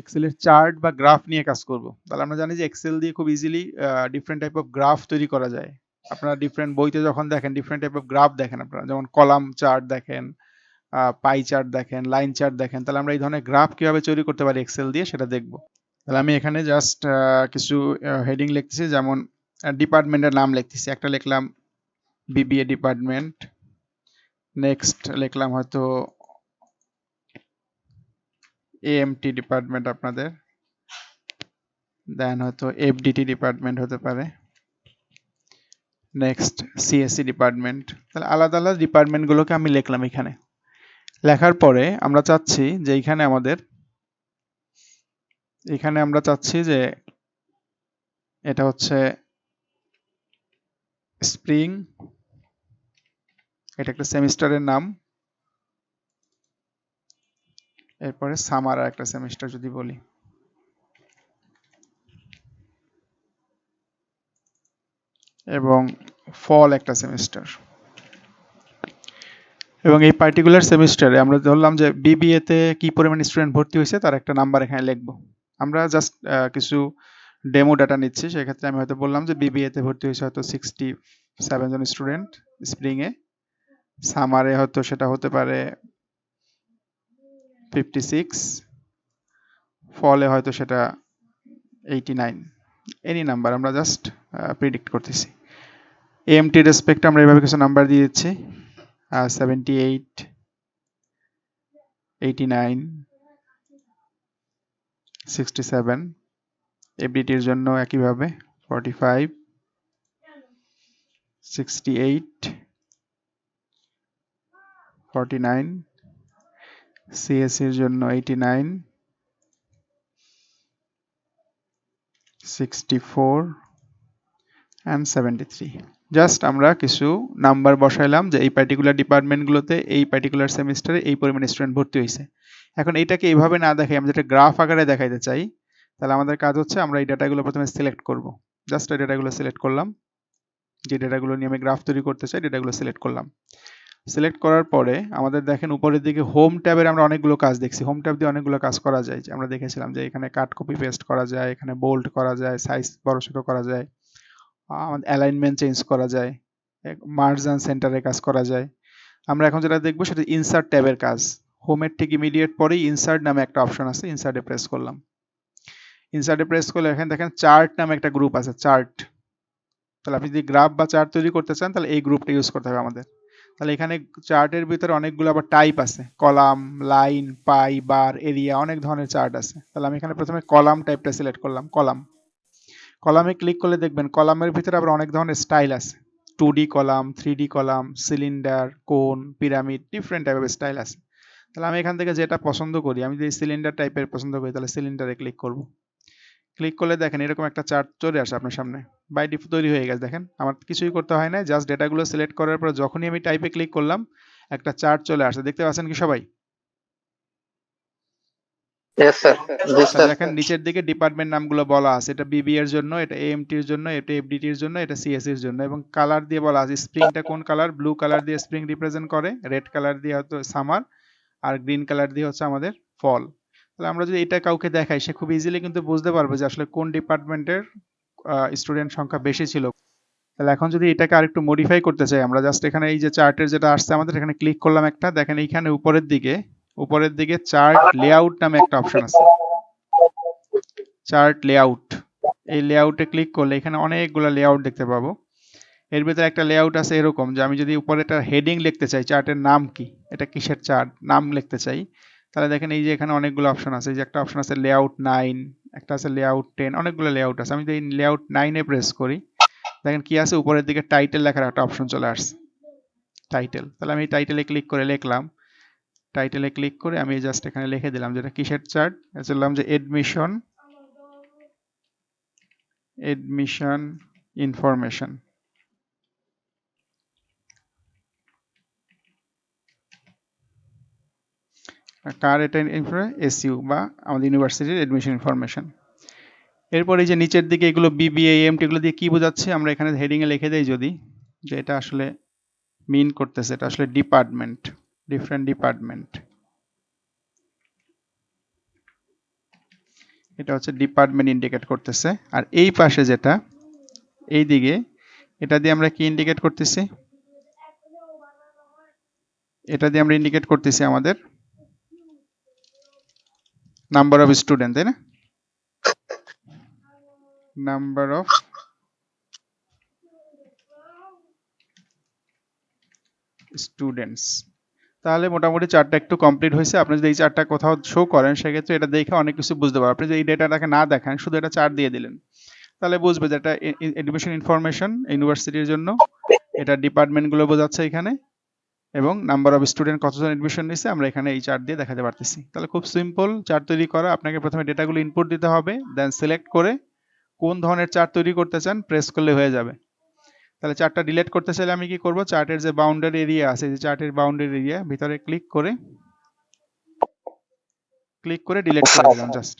এক্সেলের chart বা graph নিয়ে কাজ করব। তাহলে আমরা জানি যে এক্সেল দিয়ে খুব easily different type of graph তৈরি করা যায়। আপনারা ডিফারেন্ট বইতে যখন দেখেন ডিফারেন্ট টাইপ অফ গ্রাফ দেখেন আপনারা, যেমন কলাম চার্ট দেখেন, পাই চার্ট দেখেন, লাইন চার্ট দেখেন। তাহলে আমরা এই ধরনের গ্রাফ কিভাবে তৈরি করতে পারি এক্সেল দিয়ে সেটা দেখব। তাহলে আমি এখানে জাস্ট কিছু হেডিং লিখতেছি, যেমন ডিপার্টমেন্টের নাম লিখতেছি। একটা লিখলাম বিবিএ ডিপার্টমেন্ট, নেক্সট লিখলাম হয়তো এএমটি ডিপার্টমেন্ট আপনাদের, দেন হয়তো এফডিটি ডিপার্টমেন্ট হতে পারে, নেক্সট সিএসসি ডিপার্টমেন্ট। তাহলে আলাদা আলাদা ডিপার্টমেন্টগুলোকে আমি লিখলাম এখানে। লেখার পরে আমরা চাচ্ছি যে এখানে আমরা চাচ্ছি যে এটা হচ্ছে স্প্রিং, এটা একটা সেমিস্টারের নাম, এরপরে সামার আর একটা সেমিস্টার যদি বলি, এবং ফল একটা সেমিস্টার। এবং এই পার্টিকুলার সেমিস্টারে আমরা ধরলাম যে বিবিএ তে কি পরিমাণ স্টুডেন্ট ভর্তি হয়েছে তার একটা নাম্বার এখানে লিখবো। আমরা জাস্ট কিছু ডেমো ডাটা নিচ্ছি। সেক্ষেত্রে আমি হয়তো বললাম যে বিবিএ তে ভর্তি হয়েছে হয়তো 67 জন স্টুডেন্ট স্প্রিং এ, সামারে হয়তো সেটা হতে পারে 56, ফলে হয়তো সেটা 89, এনি নাম্বার আমরা জাস্ট প্রিডিক্ট করতেছি। এএমটি রেসপেক্ট আমরা এইভাবে কিছু নাম্বার দিয়ে দিচ্ছি, 78, 89, 67। এফডিটির জন্য একইভাবে 45, 68, 49, সিএসসির জন্য 89, 64 and 73। জাস্ট আমরা কিছু নাম্বার বসাইলাম যে এই পার্টিকুলার ডিপার্টমেন্টগুলোতে এই পার্টিকুলার সেমিস্টারে এই পরিমাণ স্টুডেন্ট ভর্তি হয়েছে। এখন এইটাকে এইভাবে না দেখাই, আমরা যেটা গ্রাফ আকারে দেখাইতে চাই, তাহলে আমাদের কাজ হচ্ছে আমরা এই ডাটাগুলো প্রথমে সিলেক্ট করব। জাস্ট এই ডাটাগুলো সিলেক্ট করলাম, যে ডাটাগুলো নিয়ে আমি গ্রাফ তৈরি করতে চাই ডাটাগুলো সিলেক্ট করলাম। সিলেক্ট করার পরে আমাদের দেখেন উপরের দিকে হোম ট্যাবের আমরা অনেকগুলো কাজ দেখছি। হোম ট্যাব দিয়ে অনেকগুলো কাজ করা যায়, যে আমরা দেখেছিলাম যে এখানে কাট কপি পেস্ট করা যায়, এখানে বোল্ড করা যায়, সাইজ বড় ছোট করা যায়, আমাদের অ্যালাইনমেন্ট চেঞ্জ করা যায়, মার্জ অ্যান্ড সেন্টারে কাজ করা যায়। আমরা এখন যেটা দেখবো সেটা ইনসার্ট ট্যাবের কাজ। হোমের ঠিক ইমিডিয়েট পরেই ইনসার্ট নামে একটা অপশন আছে, ইনসার্টে প্রেস করলাম। ইনসার্টে প্রেস করলে এখানে দেখেন চার্ট নামে একটা গ্রুপ আছে, চার্ট। তাহলে আপনি যদি গ্রাফ বা চার্ট তৈরি করতে চান তাহলে এই গ্রুপটা ইউজ করতে হবে আমাদের। তাহলে এখানে চার্টের ভিতরে অনেকগুলো আবার টাইপ আছে, কলাম, লাইন, পাই, বার, এরিয়া, অনেক ধরনের চার্ট আছে। তাহলে আমি এখানে প্রথমে কলাম টাইপটা সিলেক্ট করলাম, কলাম। কলামে ক্লিক করলে দেখবেন কলামের ভিতরে আবার অনেক ধরনের স্টাইল আছে, 2D column, 3D column, cylinder, কোন, পিরামিড, ডিফারেন্ট টাইপের স্টাইল আছে। তাহলে আমি এখান থেকে যেটা পছন্দ করি, আমি যদি সিলিন্ডার টাইপের পছন্দ করি তাহলে সিলিন্ডারে ক্লিক করব। ক্লিক করলে দেখেন এরকম একটা চার্ট চলে আসে আপনার সামনে, বাই ডিফল্ট তৈরি হয়ে গেছে। দেখেন আমার কিছুই করতে হয় না, জাস্ট ডেটাগুলো সিলেক্ট করার পর যখনই আমি টাইপে ক্লিক করলাম একটা চার্ট চলে আসে। দেখতে পাচ্ছেন কি সবাই? Yes, sir. Yes, তাহলে sir. দেখেন নিচের দিকে ডিপার্টমেন্ট নামগুলো বলা আছে, এটা বিবি এর জন্য, এটা এএমটি এর জন্য, এটা এফডিটি এর জন্য, এটা সিএসসি এর জন্য, এবং কালার দিয়ে বলা আছে স্প্রিংটা কোন কালার। ব্লু কালার দিয়ে স্প্রিং রিপ্রেজেন্ট করে, রেড কালার দিয়ে হয়তো সামার, আর গ্রিন কালার দিয়ে হচ্ছে আমাদের ফল। তাহলে আমরা যদি এটা কাউকে দেখাই সে খুব ইজিলি কিন্তু বুঝতে পারবে যে আসলে কোন ডিপার্টমেন্টের স্টুডেন্ট সংখ্যা বেশি ছিল। তাহলে এখন যদি এটাকে আরেকটু মডিফাই করতে চাই, আমরা জাস্ট এখানে এই যে চার্টের যেটা আসছে আমাদের এখানে ক্লিক করলাম একটা, দেখেন এইখানে উপরের দিকে চার্ট লেআউট নামে একটা অপশন আছে, চার্ট লেআউট। এই লেআউটে ক্লিক করলে এখানে অনেকগুলো লেআউট দেখতে পাবো। এর ভিতরে একটা লেআউট আছে এরকম, যে আমি যদি উপরে একটা হেডিং লিখতে চাই, চার্টের নাম কি, এটা কিসের চার্ট, নাম লিখতে চাই, তাহলে দেখেন এই যে এখানে অনেকগুলো অপশন আছে। এই যে একটা অপশন আছে লেআউট 9, একটা আছে লেআউট 10, অনেকগুলো লেআউট আছে। আমি যদি লেআউট 9 এ প্রেস করি, দেখেন কি আছে উপরের দিকে টাইটেল লেখার একটা অপশন চলে আসছে, টাইটেল। তাহলে আমি টাইটেলে ক্লিক করে লিখলাম, টাইটেলে ক্লিক করে আমি জাস্ট এখানে লিখে দিলাম যেটা কিসের চার্ট, বললাম যে এডমিশন ইনফরমেশন। কার এটা এসইউ বা আমাদের ইউনিভার্সিটির এডমিশন ইনফরমেশন। এরপর এই যে নিচের দিকে এগুলো বিবিএ এমটি এগুলো দিয়ে কি বোঝাচ্ছে, আমরা এখানে হেডিংয়ে লিখে দেই যদি, যে এটা আসলে মিন করতেছে এটা আসলে ডিপার্টমেন্ট, ডিফারেন্ট ডিপার্টমেন্ট। এটা হচ্ছে ডিপার্টমেন্ট ইন্ডিকেট করতেছে। আর এই পাশে যেটা এই দিকে, এটা দিয়ে আমরা কি ইন্ডিকেট করতেছি? এটা দিয়ে আমরা ইন্ডিকেট করতেছি আমাদের নাম্বার অফ স্টুডেন্ট, তাই না? Number of students. তাহলে মোটামুটি চার্টটা একটু কমপ্লিট হয়েছে। আপনি যদি এই চার্টটা কোথাও শো করেন, সেক্ষেত্রে এটা দেখে অনেক কিছু বুঝতে পারবেন। আপনি যদি এই ডেটাটাকে না দেখান, শুধু এটা চার্ট দিয়ে দিলেন, তাহলে বুঝবে যে এটা এডুকেশন ইনফরমেশন ইউনিভার্সিটির জন্য, এটা ডিপার্টমেন্টগুলো বোঝাচ্ছে এখানে, এবং নাম্বার অফ স্টুডেন্ট কতজন এডমিশন নিচ্ছে আমরা এখানে এই চার্ট দিয়ে দেখাতে পারতেছি। তাহলে খুব সিম্পল চার্ট তৈরি করা। আপনাকে প্রথমে ডেটাগুলো ইনপুট দিতে হবে, দেন সিলেক্ট করে কোন ধরনের চার্ট তৈরি করতে চান প্রেস করলে হয়ে যাবে। তাহলে চার্টটা ডিলিট করতে চাইলে আমি কি করব? চার্টের যে বাউন্ডারি এরিয়া আছে, যে চার্টের বাউন্ডারি এরিয়া ভিতরে ক্লিক করে ডিলিট করে দিলাম জাস্ট।